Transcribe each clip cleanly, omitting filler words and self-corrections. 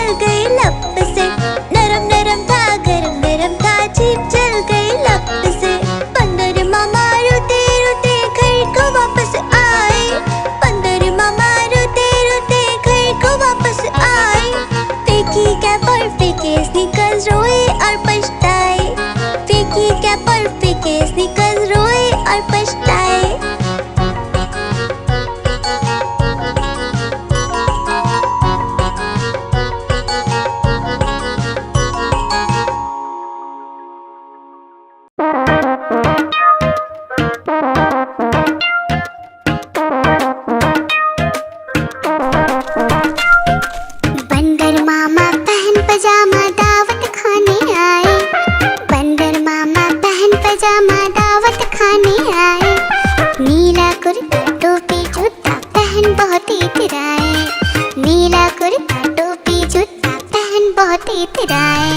जल गई लप से। नरम नरम था गरम गरम था, जीभ जल गई लप से। बंदर मामा रोते रोते घर को वापस आए। बंदर मामा रोते रोते घर को वापस आए। फेंकी कैप और फेंके स्नीकर्स, रोए और पछताए। फेंकी कैप और फेंके स्नीकर्स, रोए और पछताए। बंदर मामा पहन पजामा दावत खाने आए। बंदर मामा पहन पजामा दावत खाने आए। नीला कुर्ता टोपी जूता पहन बहुत इतराए। नीला कुर्ता टोपी जूता पहन बहुत इतराए।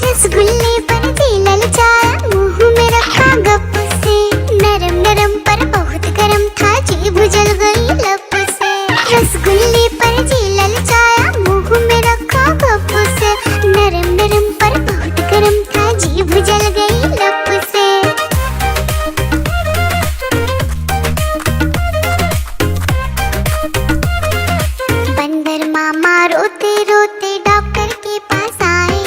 रसगुल्ले पर जी ललचाया, मुंह में रखा गप से। नरम नरम पर बहुत गरम था, जीभ जल गई लप से। रसगुल्ले पर जी ललचाया, मुंह में रखा गप से। नरम नरम पर बहुत गरम था, जीभ जल गई लप से। बंदर मामा रोते रोते डॉक्टर के पास आए।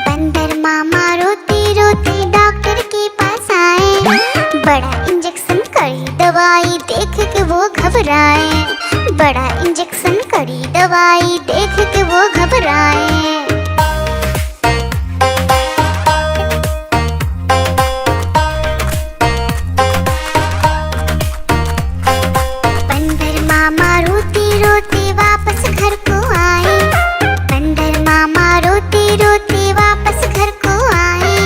बंदर मामा रोते रोते डॉक्टर के पास आए। बड़ा इंजेक्शन कड़ी दवाई देख के वो घबराए। बड़ा इंजेक्शन कड़ी दवाई देख के वो घबराए। बंदर मामा रोते रोते वापस घर को आए। बंदर मामा रोते रोते वापस घर को आए।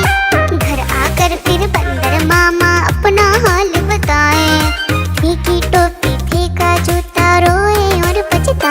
घर आकर फिर बंदर मामा अपना हाल बताए। फेंकी टोपी फेंका जूता, रोए और पछताए।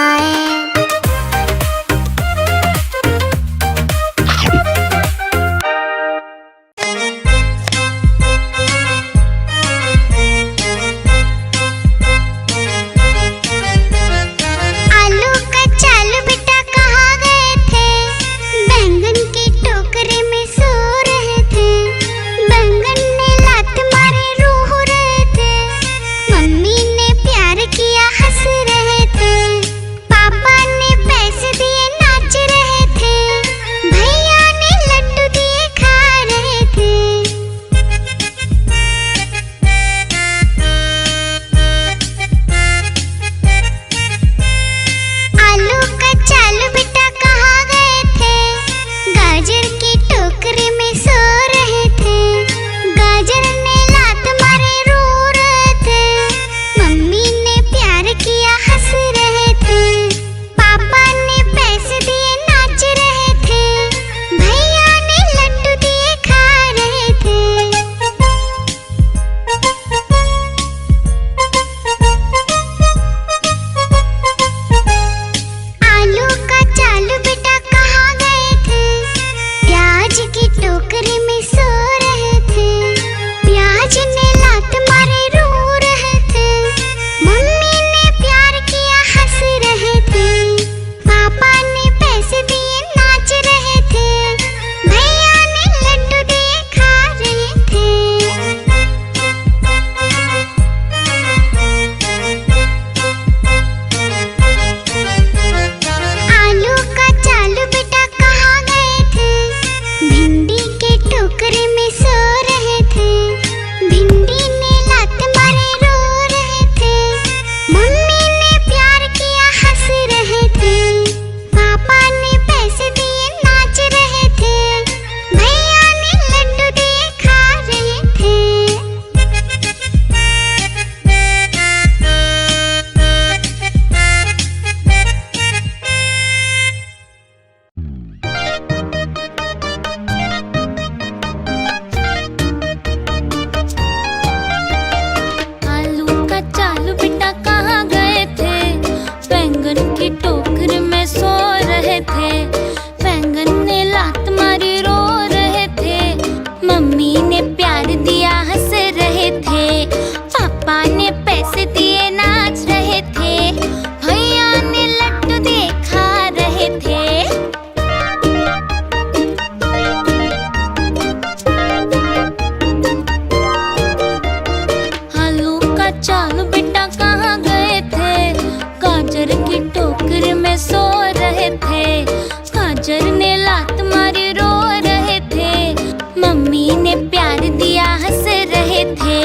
थे।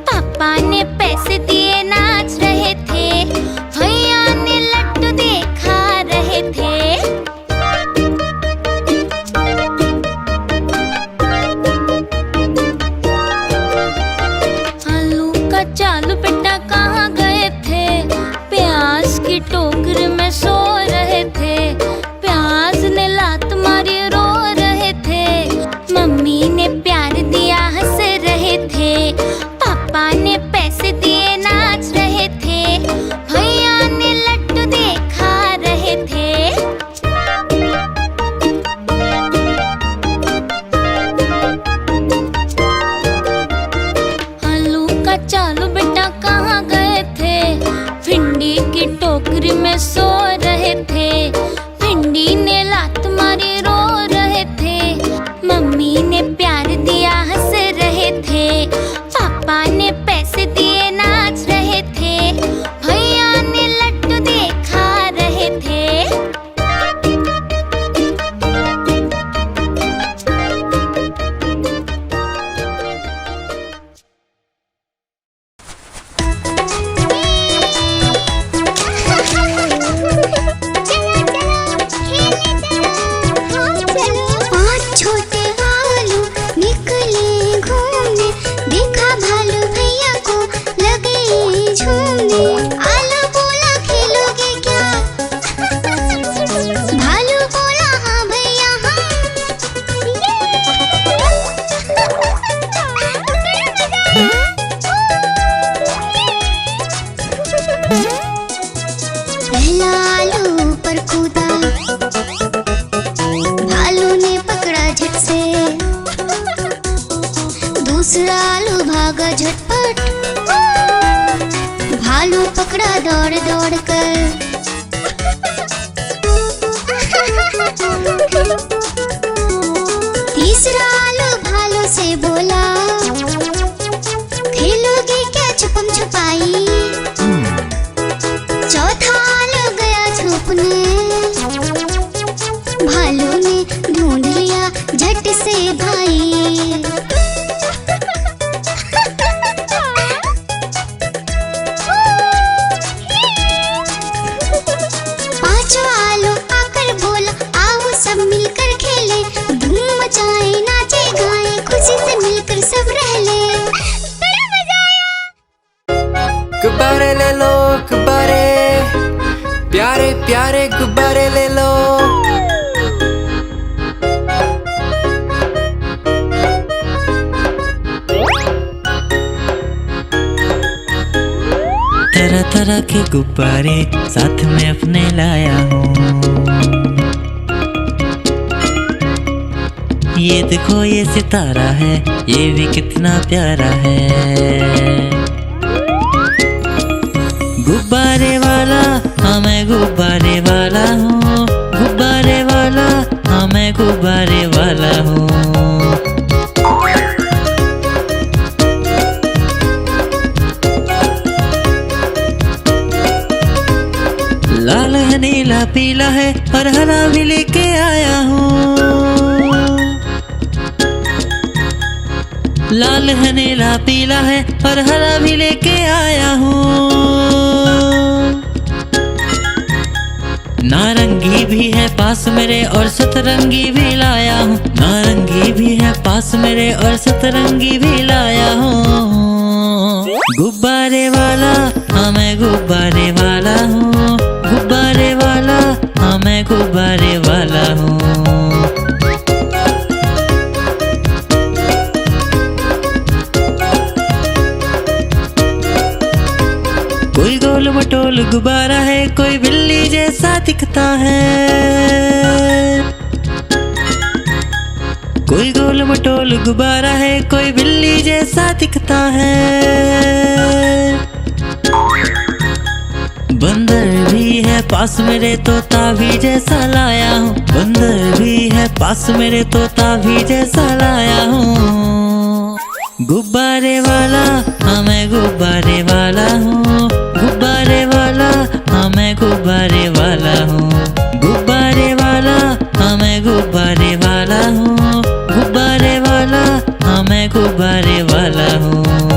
पापा ने पैसे दिए नाच रहे थे। भैया ने लड्डू दिए खा रहे थे। आलू का चालू बेटा कहाँ गए थे? प्याज की टोकरी में सो रहे थे। प्याज ने लात मारी रो रहे थे। मम्मी ने प्यार दिया हंस रहे थे। पापा ने पैसे दिए नाच रहे थे। भैया ने लड्डू दिए खा रहे थे। आलू का चालू बेटा कहाँ गए थे? भिंडी की टोकरी में सो रहे थे। भिंडी ने लात मारी रो रहे थे। मम्मी ने प्यार दिया हंस रहे थे। पापा ने पैसे दिए नाच रहे थे। भैया ने लड्डू दिए खा रहे थे। पांच छोटे भालू निकले घूमने। देखा भालू भैया को लगे झूमने। आलू बोला खेलोगे क्या? भालू बोला हाँ भैया पहला आलू पर कूदा। भालू ने पकड़ा झट से। दूसरा आलू भागा झटपट। भालू पकड़ा दौड़ दौड़ कर। तीसरा आलू भालू से बोला, खेलोगे क्या छुपम छुपाई? चौथा आलू गया छुपने। भालू ने ढूंढ लिया झट से भाई। पांचवा आलू आकर बोला, आओ सब मिलकर खेले। धूम मचाए नाचे गाए, खुशी से मिलकर सब रह ले। बड़ा मजा आया। गुब्बारे ले लो गुब्बारे, प्यारे प्यारे गुब्बारे ले लो। तरह तरह के गुब्बारे साथ में अपने लाया हूँ। ये देखो ये सितारा है, ये भी कितना प्यारा है। गुब्बारे वाला हाँ मैं गुब्बारे वाला हूँ। गुब्बारे वाला हाँ मैं गुब्बारे वाला हूँ। लाल है नीला पीला है और हरा भी लेके आया हूँ। लाल है नीला पीला है और हरा भी लेके आया हूँ। नारंगी भी है पास मेरे और सतरंगी भी लाया हूँ। नारंगी भी है पास मेरे और सतरंगी भी लाया हूँ। गुब्बारे वाला हाँ मैं गुब्बारे वाला हूँ। गुब्बारे वाला हाँ मैं गुब्बारे वाला हूँ। कोई गोल मटोल गुब्बारा है, कोई बिल्ली जैसा दिखता है। कोई गोल मटोल गुब्बारा है, कोई बिल्ली जैसा दिखता है। बंदर भी है पास मेरे, तोता भी जैसा लाया हूँ। बंदर भी है पास मेरे, तोता भी जैसा लाया हूँ। गुब्बारे वाला हाँ मैं गुब्बारे वाला हूँ। गुब्बारे वाला हाँ मैं गुब्बारे वाला हूँ। गुब्बारे वाला हाँ मैं गुब्बारे वाला हूँ। गुब्बारे वाला हाँ मैं गुब्बारे वाला हूँ।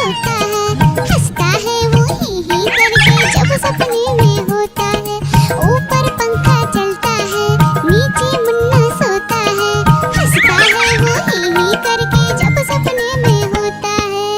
सोता है, हंसता है वो ही करके जब सपने में होता है। ऊपर पंखा चलता है, नीचे मुन्ना सोता है, हंसता है वो ही करके जब सपने में होता है।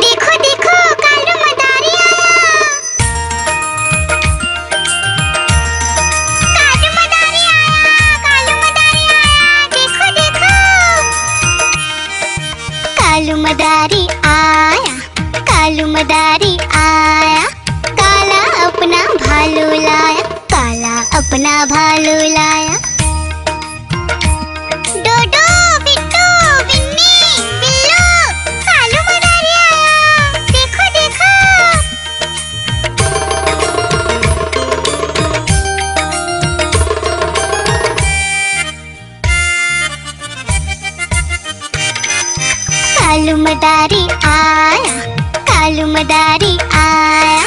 देखो देखो कालू मदारी आया, कालू मदारी आया, कालू मदारी आया, देखो देखो। कालू मदारी आया, कालू मदारी आया, काला अपना भालू लाया, काला अपना भालू लाया। डोडो बिट्टू बिन्नी बिल्लू, कालू मदारी आया, देखो देखो। कालू मदारी आया, कालू मदारी आया,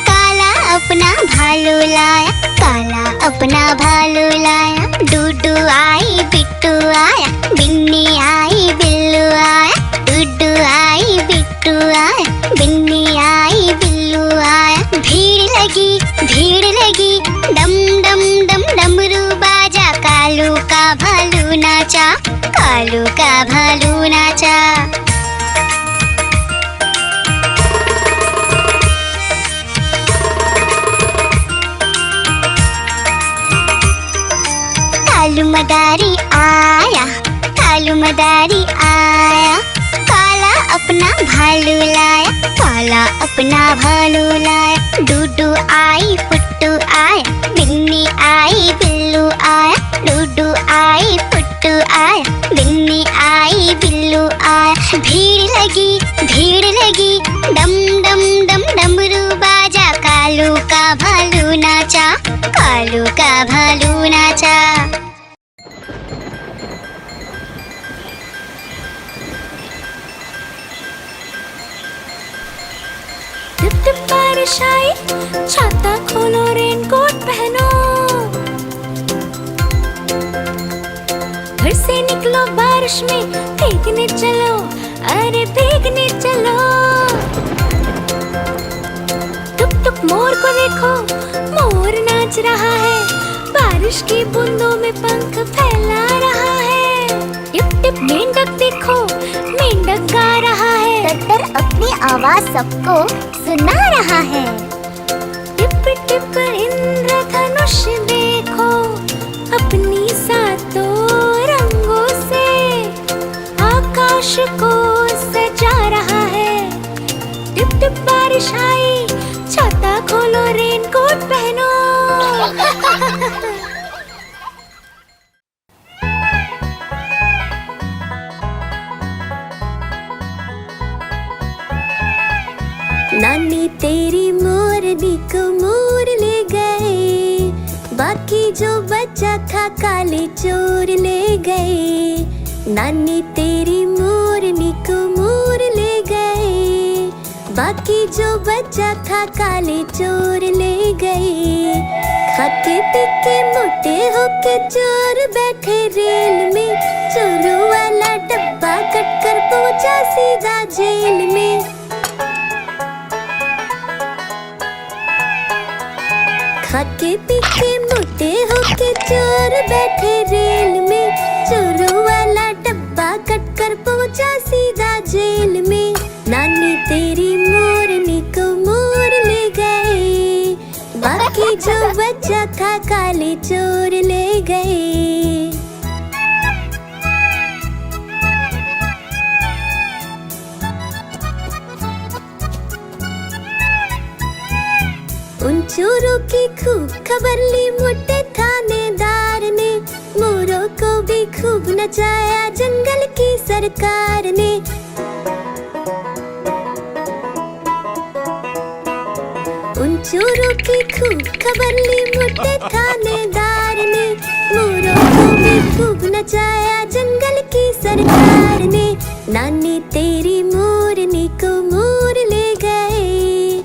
काला अपना भालू लाया, काला अपना भालू लाया। डूडू आई बिट्टू आया, बिन्नी आई बिल्लू आया, डूडू आई बिट्टू आया, बिन्नी आई बिल्लू आया। भीड़ लगी डम डम डम डमरू बाजा, कालू का भालू नाचा, कालू का भालू नाचा। कालू मदारी आया, कालू मदारी आया, काला अपना भालू लाया, काला अपना भालू लाया। डूडू आई फुट्टू आया, बिन्नी आई बिल्लू आया, डूडू आई फुट्टू आया, बिन्नी आई बिल्लू आया। भीड़ लगी डम डम डम डमरू बाजा, कालू का भालू नाचा, कालू का भालू नाचा। टिप टिप बारिश आई, छाता खोलो रेनकोट पहनो, घर से निकलो बारिश में, भीगने चलो, अरे भीगने चलो। टुक टुक मोर को देखो, मोर नाच रहा है, बारिश की बूंदों में पंख फैला रहा है। टिप टिप मेंढक देखो, मेंढक गा रहा है, टट्टर अपनी आवाज सबको सुना रहा है। टिप टिप इंद्रधनुष देखो, अपनी सातों रंगों से आकाश को सजा रहा है। टिप टिप बारिश आई, छाता खोलो रेनकोट पहनो। नानी तेरी मोरनी को मोर ले गए, बाकी जो बचा था काले चोर ले गए। नानी तेरी मोरनी को मोर ले गए, बाकी जो बचा था काले चोर ले गए। खाते पीके मोटे होके चोर बैठे रेल में, चोरों वाला डब्बा कट कर पहुंचा सीधा जेल में। खाके पीके मोटे होके चोर बैठे रेल में, चोरों वाला डब्बा कट कर पहुंचा सीधा जेल में। नानी तेरी मोरनी को मोर ले गए, बाकी जो बचा था काले चोर ले गए। उन चोरों की खूब खबर ली मोटे थानेदार ने, मोरों को भी खूब नचाया जंगल की सरकार ने। उन चोरों की खूब खबर ली मोटे थानेदार ने, मोरों को भी खूब नचाया जंगल की सरकार ने। नानी तेरी मोरनी को मोर ले गए,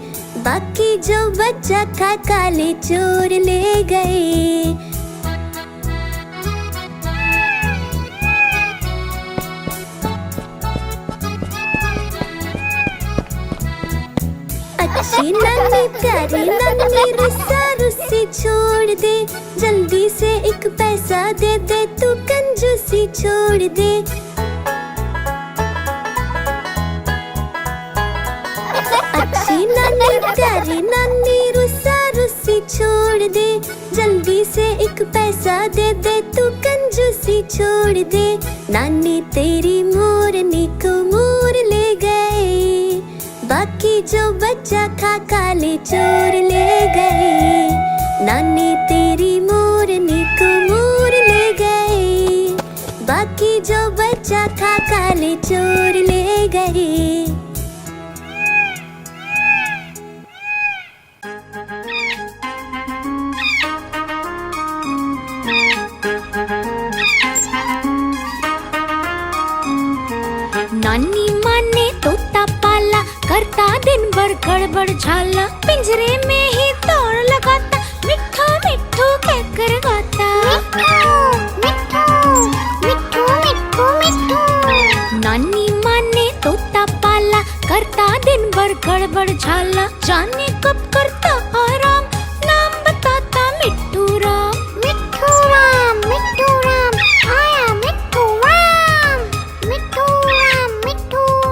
बाकी जो बचा था काले चोर ले गए। अच्छी नन्ही प्यारी नन्ही रुस्सा रुस्सी छोड़ दे, जल्दी से एक पैसा दे दे, तू कंजूसी छोड़ दे। अच्छी नन्ही प्यारी नन्ही रुस्सा रुस्सी छोड़ दे, जल्दी से एक पैसा दे दे, तू कंजूसी छोड़ दे। नानी तेरी मोरनी को मोर ले गए, बाकी जो बचा था काले चोर ले गए। नानी तेरी मोरनी को मोर ले गए, बाकी जो बचा था काले चोर ले गए। नानी माँ ने तोता पाला, करता दिन भर गड़बड़ झाला, पिंजरे में ही दौड़ लगाता, मिट्ठू मिट्ठू कहकर गाता। मिट्ठू मिट्ठू मिट्ठू मिट्ठू। नानी माँ ने तोता पाला, करता दिन भर गड़बड़ झाला, जाने कब करता आराम, नाम बताता मिट्ठू राम। मिट्ठू राम आया मिट्ठू राम, मिट्ठू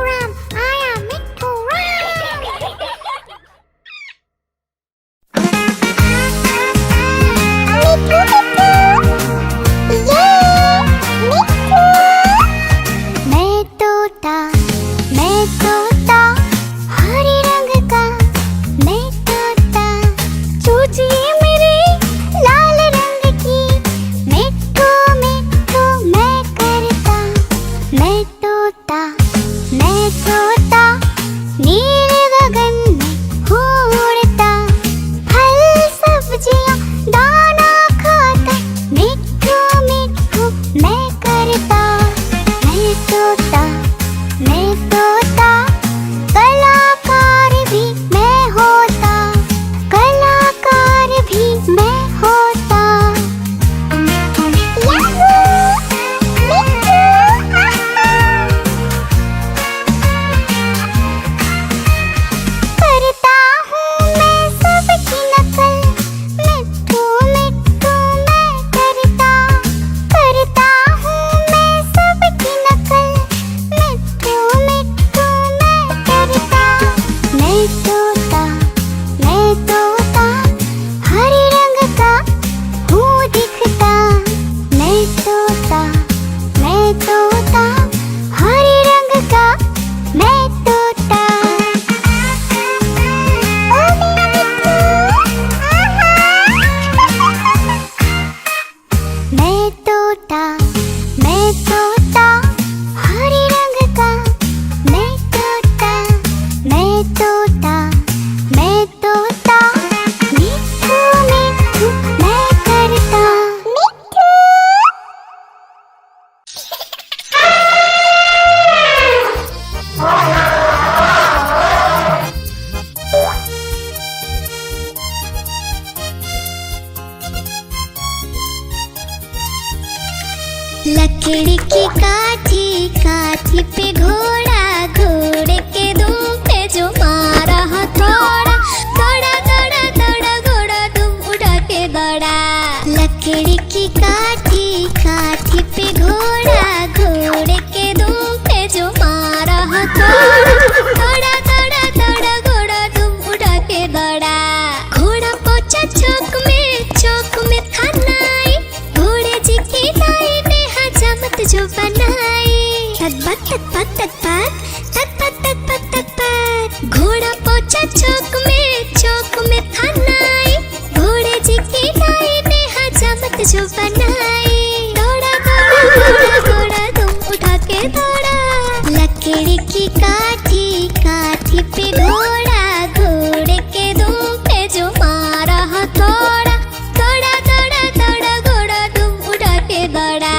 राम आया मिट्ठू राम। मैं तोता हरे रंग का, मैं तोता चूचिए मेरे लाल रंग की, मिट्ठू मिट्ठू मैं करता। मैं तोता नीले गगन में उड़ता, फल सब्जियां दाना खाता, मिट्ठू मिट्ठू मैं करता। मैं तोता कलाकार भी मैं होता, कलाकार भी मैं होता। करता हूँ मैं सबकी नकल, मिट्ठू मिट्ठू मैं करता। करता हूँ मैं सबकी नकल, मिट्ठू मिट्ठू मैं करता। मैं तोता हरे रंग का हूँ दिखता। मैं तोता हरे रंग का मैं तोता। मैं तोता हरे रंग का मैं तोता। मैं तोता मिट्ठू मिट्ठू मैं करता। लकड़ी की काठी काठी पे घोड़ा, घोड़े के दुम पे जो मारा हथौड़ा, दौड़ा दौड़ा दौड़ा घोड़ा दुम उठा के दौड़ा। लकड़ी की काठी काठी पे घोड़ा, घोड़े के दुम पे जो मारा हथौड़ा, दौड़ा दौड़ा दौड़ा घोड़ा दुम उठा के दौड़ा। घोड़ा पहुंचा चौक में था नाई, घोड़े जी की नाई ने हजामत जो बनाई। तक पत घोड़ा पहुंचा चौक में था नाई, घोड़े जी की नाई ने हजामत जो बनाई। दौड़ा दौड़ा घोड़ा दुम उठा के दौड़ा। लकड़ी की काठी काठी पे घोड़ा, घोड़े के दुम पे जो मारा हथौड़ा, दौड़ा दौड़ा दौड़ा घोड़ा दुम उठा के दौड़ा।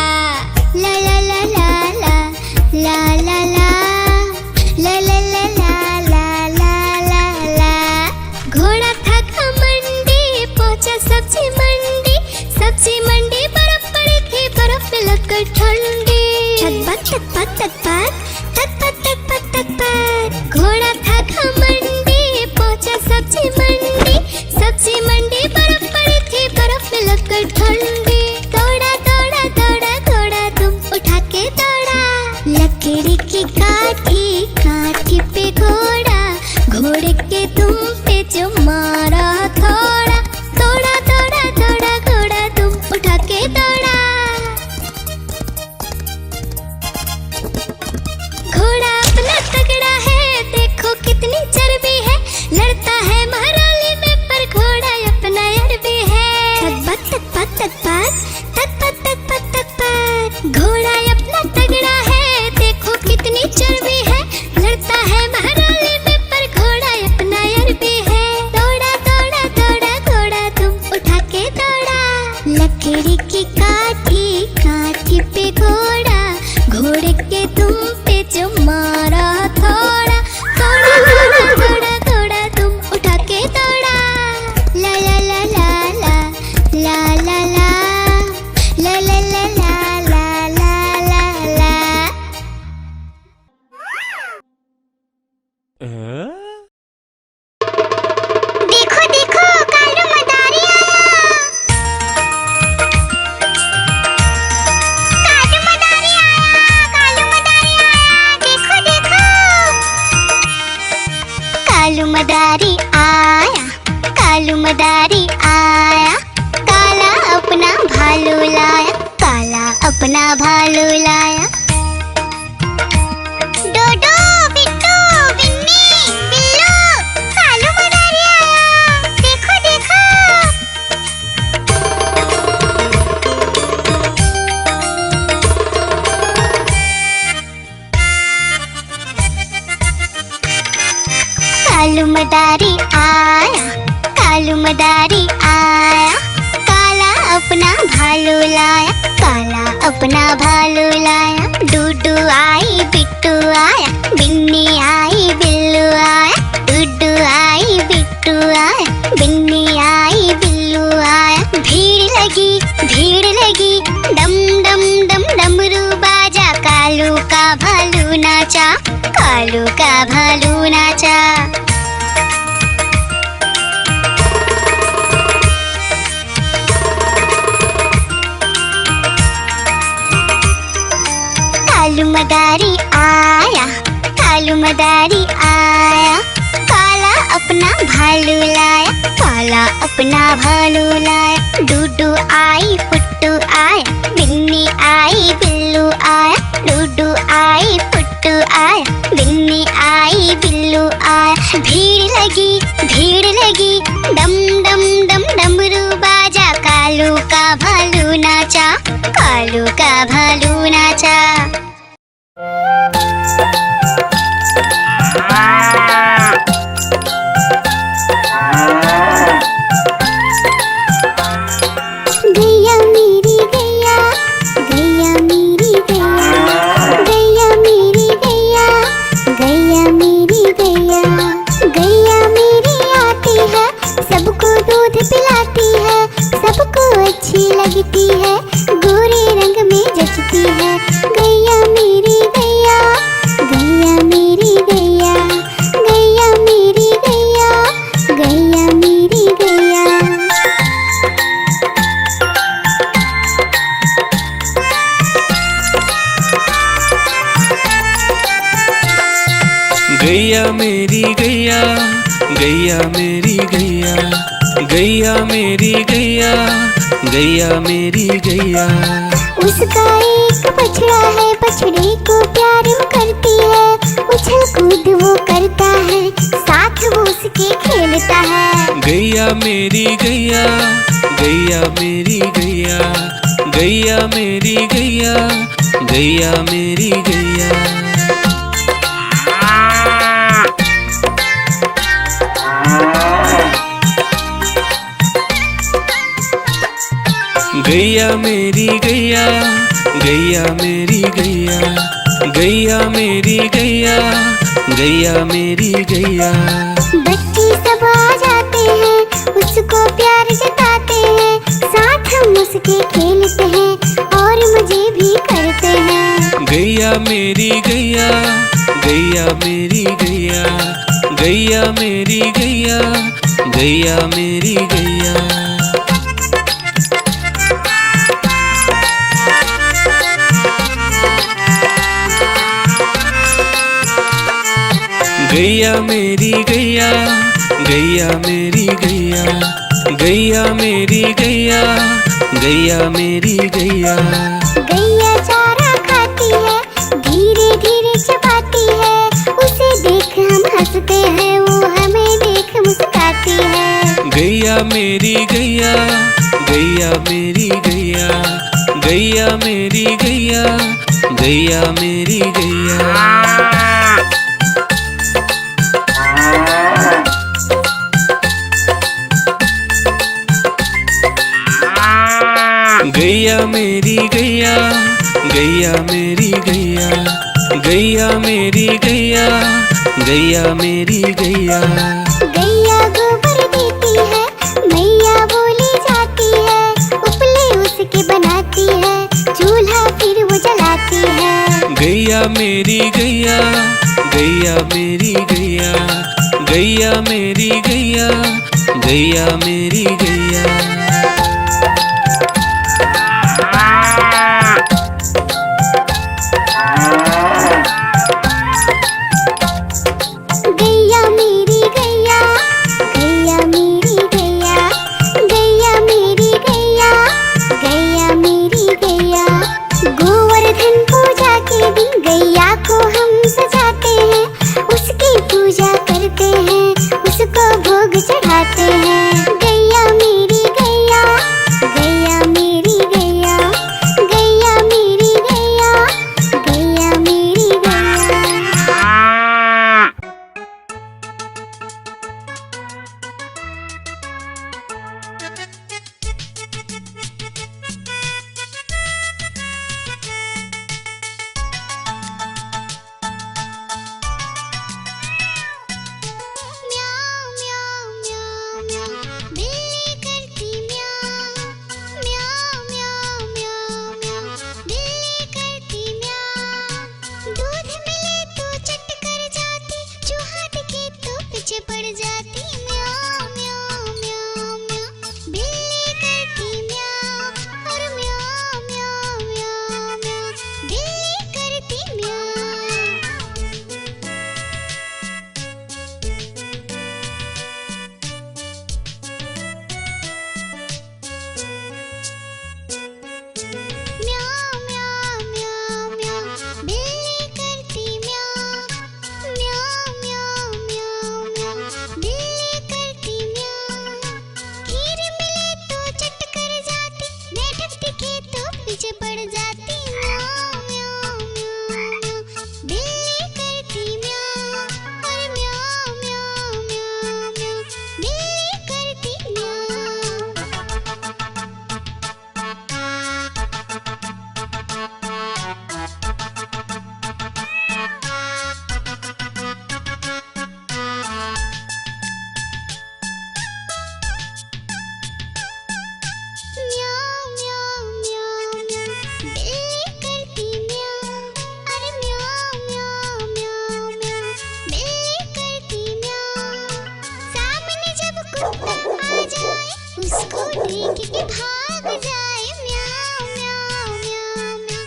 ला ला ला ला ला ला ला ला मंडी, सब्जी मंडी, बर्फ पड़ी थी, बर्फ में लगकर ठंडी। दौड़ा दौड़ा दौड़ा दौड़ा तुम उठा के दौड़ा, लकड़ी की काठी काठी पे घोड़ा, घोड़े के तुम पे जो मारा थोड़ा। दौड़ा दौड़ा दौड़ा घोड़ा तुम उठा के दौड़ा। घोड़ा अपना तगड़ा है, देखो कितनी चर्बी है, लड़ता है महाराली में पर घोड़ा अपना अरबी है। तक पत तक पत तक पत तक पत तक पत, घोड़ा अपना तगड़ा है, देखो कितनी चर्बी है, लड़ता है महाराली में पर घोड़ा अपना अरबी है। दौड़ा दौड़ा दौड़ा घोड़ा तुम उठा के दौड़ा, लकड़ी की काठी काठी पे घोड़ा, घोड़े के तुम पे जो मारा थोड़ा। दौड़ा दौड़ा दौड़ा दौड़ा तुम उठा के दौड़ा। ला ला ला ला ला ला ला ला ला ला ला ला ला ला ला। देखो देखो कालू मदारी आया, कालू मदारी आया, कालू मदारी आया, देखो देखो। कालू मदारी आया, कालू मदारी आया, काला अपना भालू लाया, काला अपना भालू लाया। डोडो बिट्टू बिन्नी बिल्लू, कालू मदारी आया, देखो देखो। कालू मदारी आया, कालू मदारी आया, काला अपना भालू लाया, काला अपना भालू लाया। डूडू आई बिट्टू आया, बिन्नी आई बिल्लू आया, डूडू आई बिट्टू आया, बिन्नी आई बिल्लू आया। भीड़ लगी डम डम डम डमरू बाजा, कालू का भालू नाचा, कालू का भालू नाचा। कालू मदारी आया, कालू मदारी आया, काला अपना भालू लाया, काला अपना भालू लाया। डूडू आई पुट्टू आया, बिन्नी आई बिल्लू आया, डूडू आई पुट्टू आया, बिन्नी आई बिल्लू आया। भीड़ लगी डम डम डम डमरू बाजा, कालू का भालू नाचा, कालू का भालू नाचा। गैया मेरी गैया, गैया मेरी गैया, गैया मेरी गैया, गैया मेरी गैया, गैया मेरी आती है, सबको दूध पिलाती है, सबको अच्छी लगती है, गोरे रंग में जचती है। गैया मेरी गैया, गैया मेरी गैया, गैया मेरी गैया, गैया मेरी गैया। गैया मेरी गैया, गैया मेरी गैया, गैया मेरी गैया, गैया मेरी गैया। उसका एक बछड़ा है, बछड़े को प्यार वो करती है, उछल कूद वो करता है, साथ वो उसके खेलता है। गैया मेरी गैया, गैया मेरी गैया, गैया मेरी गैया, गैया मेरी गैया। गैया मेरी गैया, गैया मेरी गैया, गैया मेरी गैया, गैया मेरी गैया। बच्चे सब आ जाते हैं, उसको प्यार जताते हैं, साथ हम उसके खेलते हैं और मजे भी करते हैं। गैया मेरी गैया, गैया मेरी गैया, गैया मेरी गैया, गैया मेरी गैया। गैया मेरी गैया, गैया मेरी गैया, गैया मेरी गैया, गैया मेरी गैया। गैया चारा खाती है, धीरे धीरे चबाती है, उसे देख हम हंसते हैं, वो हमें देख मुस्कुराती है। गैया मेरी गैया, गैया मेरी गैया, गैया मेरी गैया, गैया मेरी गैया। गैया मेरी गैया, गैया मेरी गैया, गैया मेरी गैया, गैया मेरी गैया। गैया गोबर देती है, मैया बोली जाती है, उपले उसके बनाती है, चूल्हा फिर वो जलाती है। गैया मेरी गैया, गैया मेरी गैया, गैया मेरी गैया, गैया मेरी गैया। गैया मेरी गैया, गैया मेरी गैया, गैया मेरी गैया, गैया मेरी गैया। गोवर्धन पूजा के दिन गैया को हम सजाते हैं, उसकी पूजा करते हैं, उसको भोग चढ़ाते हैं। गैया मेरी गैया, गैया मेरी गैया, गैया मेरी गैया, गैया मेरी गैया। म्याऊ म्याऊ म्याऊ म्याऊ, बिल्ली करती म्याऊ, म्याऊ म्याऊ म्याऊ म्याऊ, बिल्ली करती म्याऊ। दूध मिले तो चट कर जाती, चूहा दिखे तो पीछे पड़ जाती। म्याऊ म्याऊ म्याऊ म्याऊ, बिल्ली करती म्याऊ, और म्याऊ म्याऊ म्याऊ म्याऊ, बिल्ली करती म्याऊ। म्याऊ म्याऊ म्याऊ म्याऊ, बिल्ली करती म्याऊ, म्याऊ म्याऊ म्याऊ म्याऊ, बिल्ली करती म्याऊ। खीर मिले तो चट कर जाती, मेढक दिखे तो पीछे पड़ जाती। म्याऊ म्याऊ म्याऊ म्याऊ, बिल्ली करती म्याऊ, और म्याऊ म्याऊ म्याऊ म्याऊ, बिल्ली करती म्याऊ। म्याऊ म्याऊ म्याऊ म्याऊ, बिल्ली करती म्याऊ, अरे म्याऊ म्याऊ म्याऊ म्याऊ, बिल्ली करती म्याऊ। सामने जब कुत्ता आ जाए, उसको देख के भाग जाए। म्याऊ म्याऊ म्याऊ म्याऊ,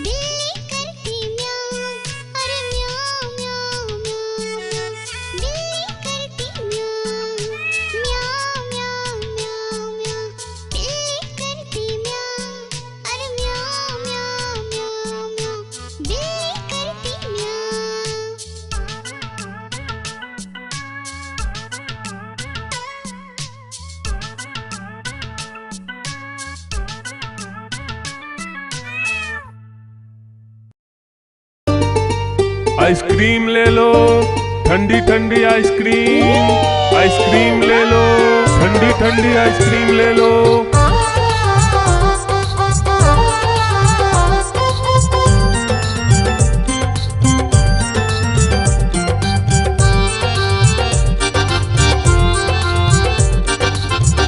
बिल्ली करती म्याऊ, अरे म्याऊ म्याऊ म्याऊ म्याऊ, बिल्ली करती म्याऊ। म्याऊ म्याऊ म्याऊ म्याऊ, बिल्ली करती म्याऊ, अरे म्याऊ म्याऊ म्याऊ म्याऊ, बिल्ली करती म्याऊ। आइसक्रीम ले लो, ठंडी ठंडी आइसक्रीम, आइसक्रीम ले लो, ठंडी ठंडी आइसक्रीम ले लो।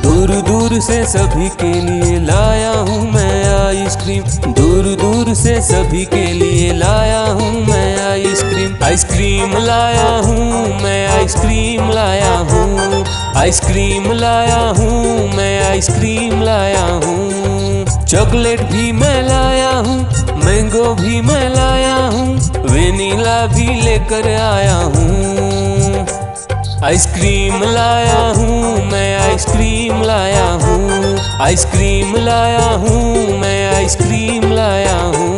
दूर दूर से सभी के लिए लाया हूँ मैं आइसक्रीम, दूर दूर से सभी के लिए लिए लाया हूँ मैं आइसक्रीम, आइसक्रीम लाया हूँ मैं, आइसक्रीम लाया हूँ, आइसक्रीम लाया हूँ मैं, आइसक्रीम लाया हूँ। चॉकलेट भी मैं लाया हूँ, मैंगो भी मैं लाया हूँ, वेनिला भी लेकर आया हूँ। आइसक्रीम लाया हूँ मैं, आइसक्रीम लाया हूँ, आइसक्रीम लाया हूँ मैं, आइसक्रीम लाया हूँ।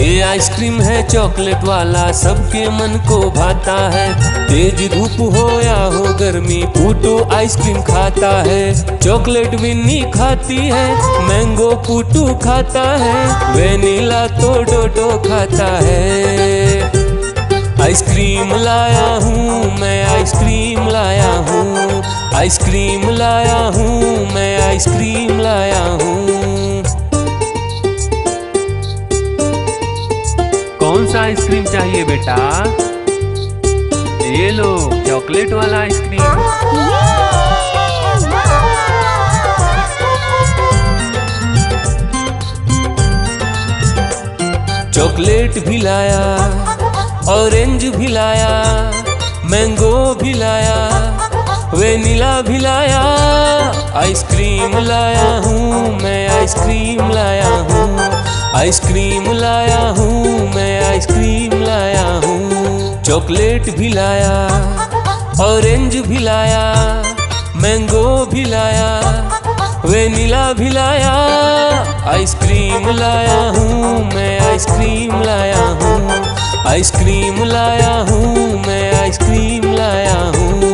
ये आइसक्रीम है चॉकलेट वाला, सबके मन को भाता है। तेज धूप हो या हो गर्मी, पूटू आइसक्रीम खाता है। चॉकलेट विन्नी खाती है, मैंगो पूटू खाता है, वेनिला तो डोडो खाता है। आइसक्रीम लाया हूँ मैं, आइसक्रीम लाया हूँ, आइसक्रीम लाया हूँ मैं, आइसक्रीम लाया हूँ। कौन सा आइसक्रीम चाहिए बेटा? ये लो चॉकलेट वाला आइसक्रीम। चॉकलेट भी लाया, ऑरेंज भी लाया, मैंगो भी लाया, वेनिला भी लाया। आइसक्रीम लाया हूँ मैं, आइसक्रीम लाया हूँ, आइसक्रीम लाया हूँ मैं, आइसक्रीम लाया हूँ। चॉकलेट भी लाया, ऑरेंज भी लाया, मैंगो भी लाया, वेनिला भी लाया। आइसक्रीम लाया हूँ मैं, आइसक्रीम लाया हूँ, आइसक्रीम लाया हूँ मैं, आइसक्रीम लाया हूँ।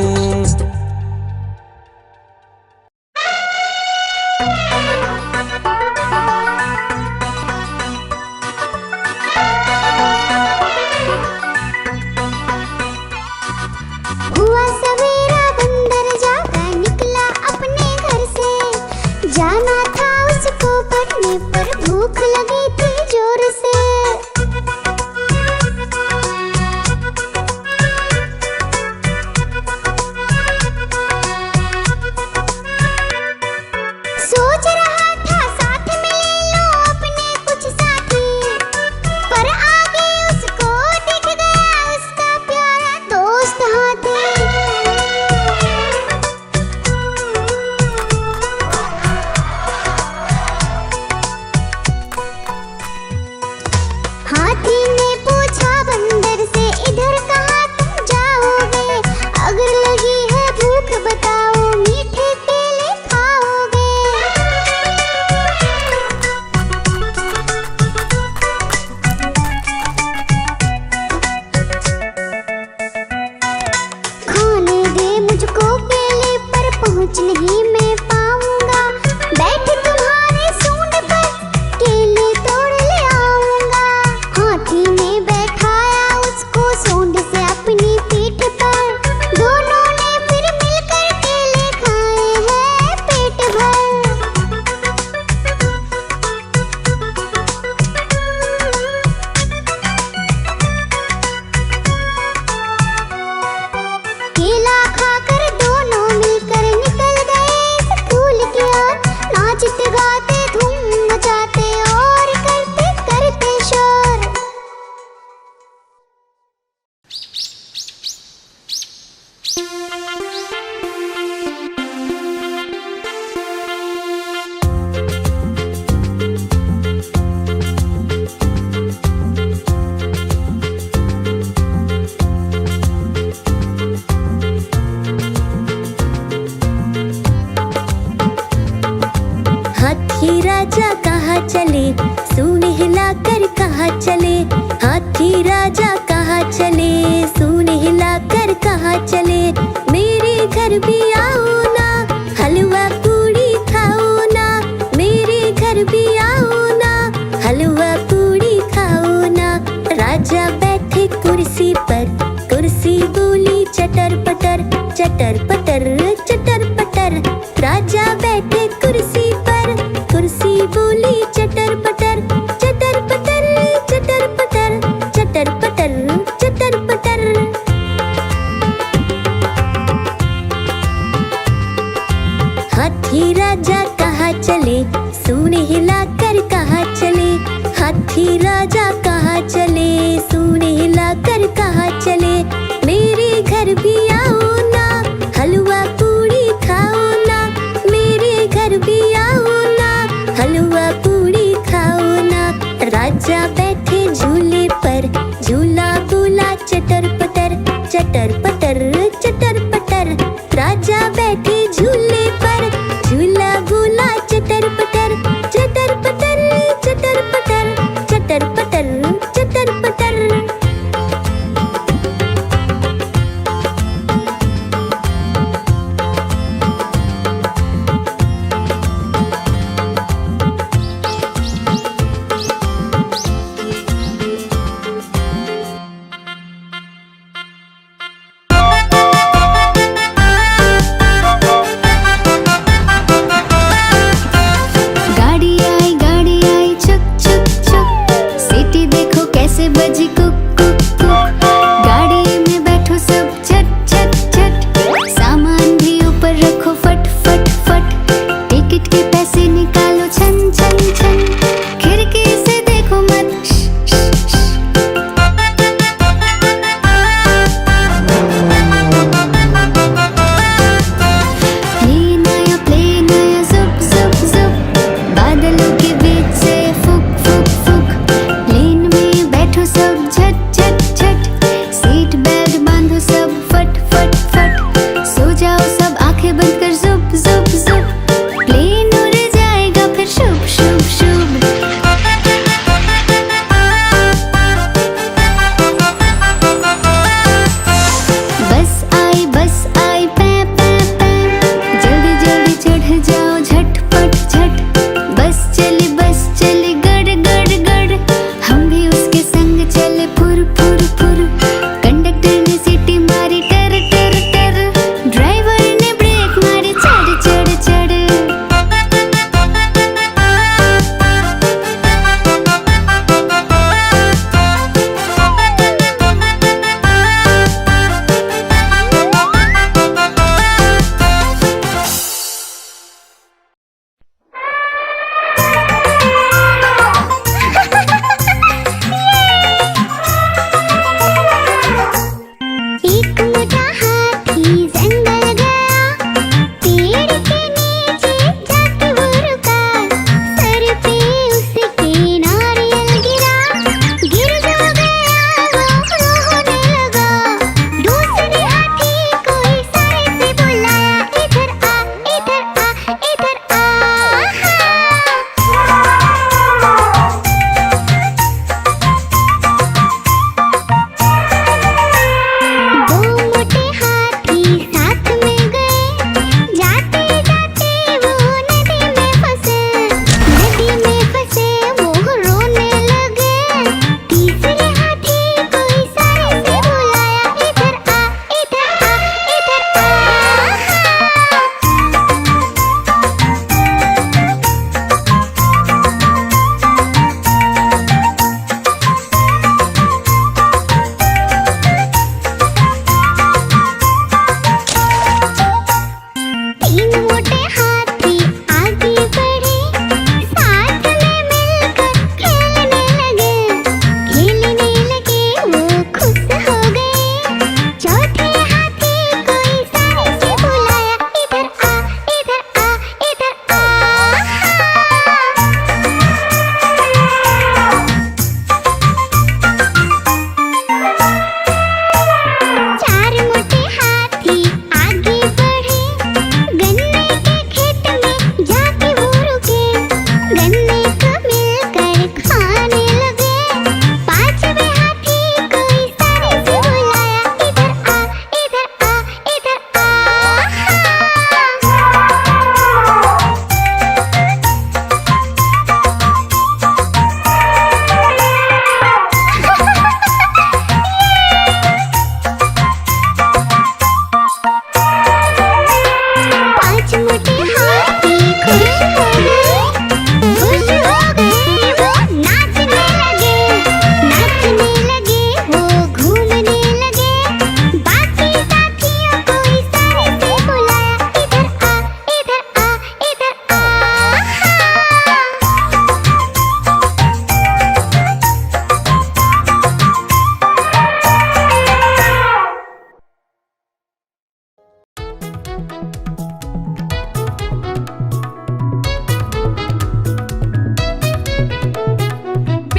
हुआ सवेरा बंदर जागा निकला अपने घर से, जाना था उसको पढ़ने पर भूख लगी थी जोर से। सोच रहा था साथ में ले लो अपने कुछ साथी, पर आगे उसको दिख गया उसका प्यारा दोस्त हाथी। हाथी ने पूछा बंदर से, इधर कहाँ तुम जाओगे? अगर लगी है भूख बताओ, मीठे केले खाओगे? खाने दे मुझको केले, पर पहुँच नहीं मैं पाऊंगा। बैठ तुम्हारे सूंड पर, केले तोड़ ले आऊंगा। हाथी ने बैठाया उसको सूंड से अपनी पीठ पर, दोनों ने फिर मिलकर केले खाए हैं पेट भर। केला खाकर दोनों मिलकर निकल गए स्कूल की ओर, नाचते गाते धूम मचाते और करते करते शोर। हाथी राजा कहाँ चले, सूंड हिलाकर कहाँ चले? हाथी राजा कहाँ चले, सूंड हिलाकर कहाँ चले? मेरे घर भी आओ ना, हलवा पूड़ी खाओ ना, मेरे घर भी आओ ना, हलवा पूड़ी खाओ ना। राजा बैठे कुर्सी पर, कुर्सी बोली चटर पटर, चटर पटर, चटर पटर। राजा बैठे कुर्सी पर, कुर्सी बोली चटर पटर, चटर पटर, चटर पटर, चटर पटर, राजा कहाँ चले, सूंड हिलाकर कहाँ चले। हाथी राजा कहाँ चले, सूंड हिलाकर कहाँ चले। मेरे घर भी आओ ना, हलवा पूड़ी खाओ ना। मेरे घर भी आओ ना, हलवा पूड़ी खाओ ना। राजा बैठे झूले पर, झूला बोला चटर पटर, चटर पटर चटर पटर। राजा बैठे झूले पर, झूला बोला चटर पटर, चटर पटर चटर पटर, चटर पटर चटर पटर।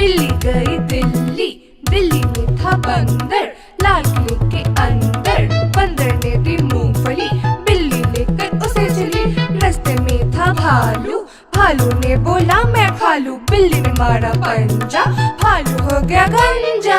बिल्ली गई दिल्ली, दिल्ली में था बंदर, लाल किले के अंदर। बंदर ने दी मूंगफली, बिल्ली लेकर उसे चली। रास्ते में था भालू, भालू ने बोला मैं खा लूं। बिल्ली ने मारा पंजा, भालू हो गया गंजा।